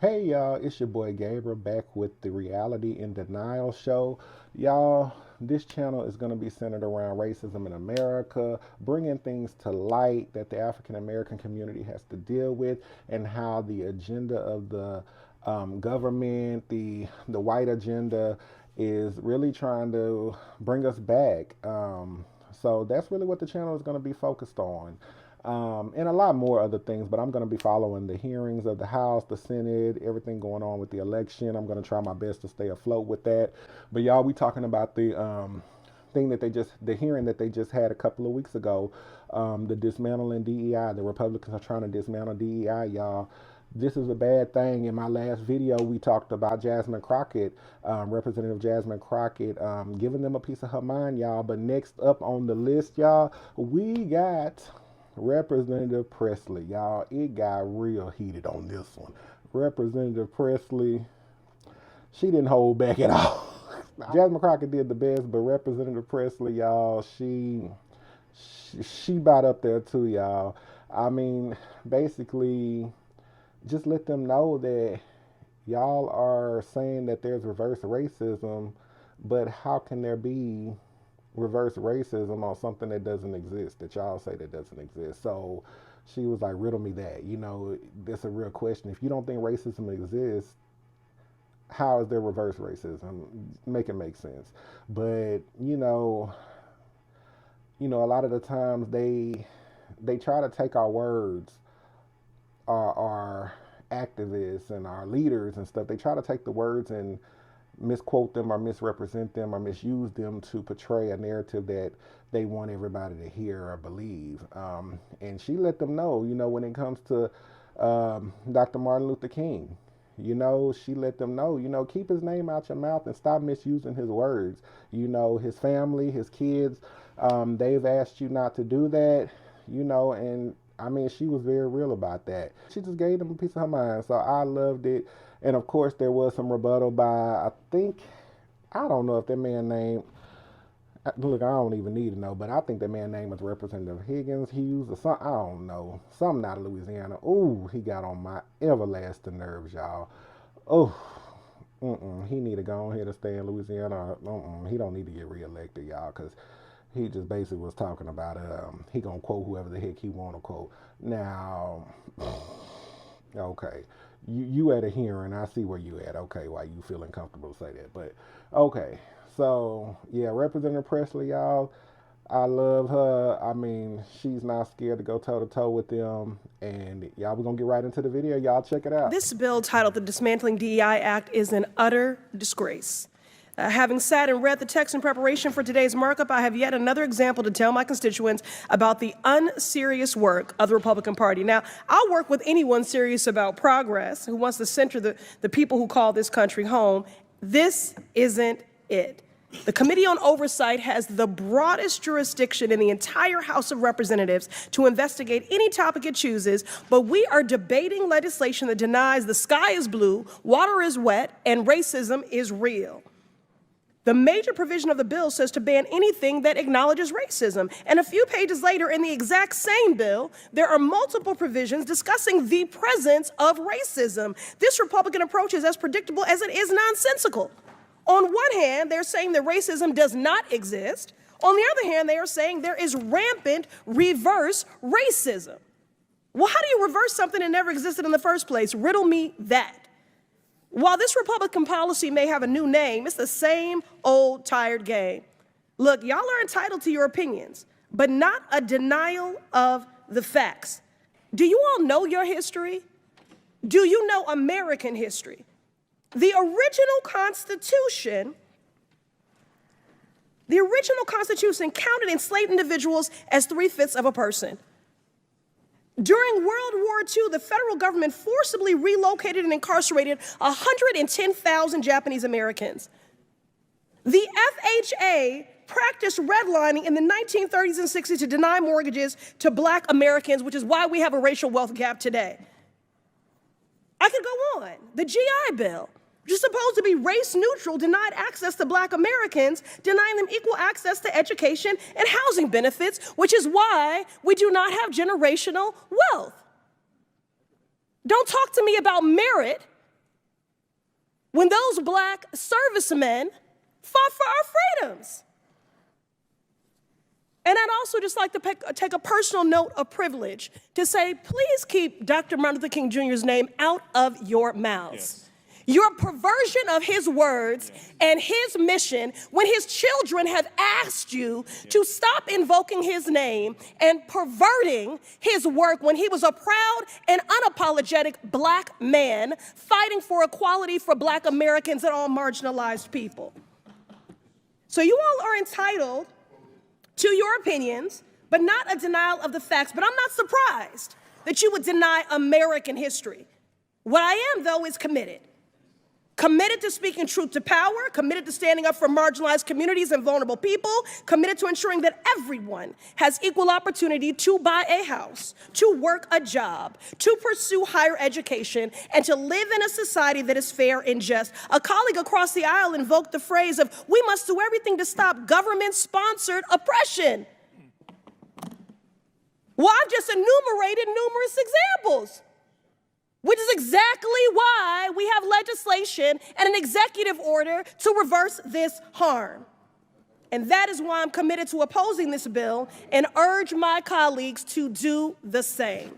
Hey y'all, it's your boy Gabriel back with the Reality in Denial show. Y'all, this channel is going to be centered around racism in America, bringing things to light that the African American community has to deal with, and how the agenda of the government, the white agenda, is really trying to bring us back. So that's really what the channel is going to be focused on. And a lot more other things, but I'm going to be following the hearings of the House, the Senate, everything going on with the election. I'm going to try my best to stay afloat with that. But y'all, we talking about the hearing that they just had a couple of weeks ago, the dismantling DEI. The Republicans are trying to dismantle DEI, y'all. This is a bad thing. In my last video, we talked about Jasmine Crockett, Representative Jasmine Crockett, giving them a piece of her mind, y'all. But next up on the list, y'all, we got Representative Pressley, y'all. It got real heated on this one. Representative Pressley, she didn't hold back at all. Jasmine Crockett did the best, but Representative Pressley, y'all, she bought up there too, y'all. I mean, basically, just let them know that y'all are saying that there's reverse racism, but how can there be reverse racism on something that doesn't exist, that y'all say that doesn't exist? So she was like, riddle me that. You know, that's a real question. If you don't think racism exists, how is there reverse racism? Make it make sense. But a lot of the times they try to take our words, our activists and our leaders and stuff. They try to take the words and misquote them or misrepresent them or misuse them to portray a narrative that they want everybody to hear or believe. And she let them know, when it comes to Dr. Martin Luther King, she let them know, keep his name out your mouth and stop misusing his words. His family, his kids, they've asked you not to do that, and I mean, she was very real about that. She just gave them a piece of her mind. So I loved it. And of course, there was some rebuttal by, I don't know if that man named, look, I don't even need to know, but I think that man name was Representative Hughes or something. I don't know. Something out of Louisiana. Ooh, he got on my everlasting nerves, y'all. Oh, he need to go on here to stay in Louisiana. He don't need to get reelected, y'all, because he just basically was talking about he gonna quote whoever the heck he wanna quote. Now, okay, you at a hearing, I see where you at. Okay, why you feeling comfortable to say that? But okay, so yeah, Representative Pressley, y'all, I love her. I mean, she's not scared to go toe to toe with them. And y'all, we're gonna get right into the video. Y'all check it out. This bill titled the Dismantling DEI Act is an utter disgrace. Having sat and read the text in preparation for today's markup, I have yet another example to tell my constituents about the unserious work of the Republican Party. Now, I'll work with anyone serious about progress who wants to center the people who call this country home. This isn't it. The Committee on Oversight has the broadest jurisdiction in the entire House of Representatives to investigate any topic it chooses, but we are debating legislation that denies the sky is blue, water is wet, and racism is real. The major provision of the bill says to ban anything that acknowledges racism. And a few pages later in the exact same bill, there are multiple provisions discussing the presence of racism. This Republican approach is as predictable as it is nonsensical. On one hand, they're saying that racism does not exist. On the other hand, they are saying there is rampant reverse racism. Well, how do you reverse something that never existed in the first place? Riddle me that. While this Republican policy may have a new name, it's the same old tired game. Look, y'all are entitled to your opinions, but not a denial of the facts. Do you all know your history? Do you know American history? The original Constitution counted enslaved individuals as 3/5 of a person. During World War II, the federal government forcibly relocated and incarcerated 110,000 Japanese Americans. The FHA practiced redlining in the 1930s and 60s to deny mortgages to Black Americans, which is why we have a racial wealth gap today. I could go on. The GI Bill, which is supposed to be race neutral, denied access to Black Americans, denying them equal access to education and housing benefits, which is why we do not have generational wealth. Don't talk to me about merit when those black servicemen fought for our freedoms. And I'd also just like to take a personal note of privilege to say, please keep Dr. Martin Luther King Jr.'s name out of your mouths. Yes. Your perversion of his words and his mission when his children have asked you to stop invoking his name and perverting his work when he was a proud and unapologetic black man fighting for equality for black Americans and all marginalized people. So you all are entitled to your opinions, but not a denial of the facts. But I'm not surprised that you would deny American history. What I am, though, is committed. Committed to speaking truth to power, committed to standing up for marginalized communities and vulnerable people, committed to ensuring that everyone has equal opportunity to buy a house, to work a job, to pursue higher education, and to live in a society that is fair and just. A colleague across the aisle invoked the phrase of, we must do everything to stop government-sponsored oppression. Well, I've just enumerated numerous examples, which is exactly why we have legislation and an executive order to reverse this harm. And that is why I'm committed to opposing this bill and urge my colleagues to do the same.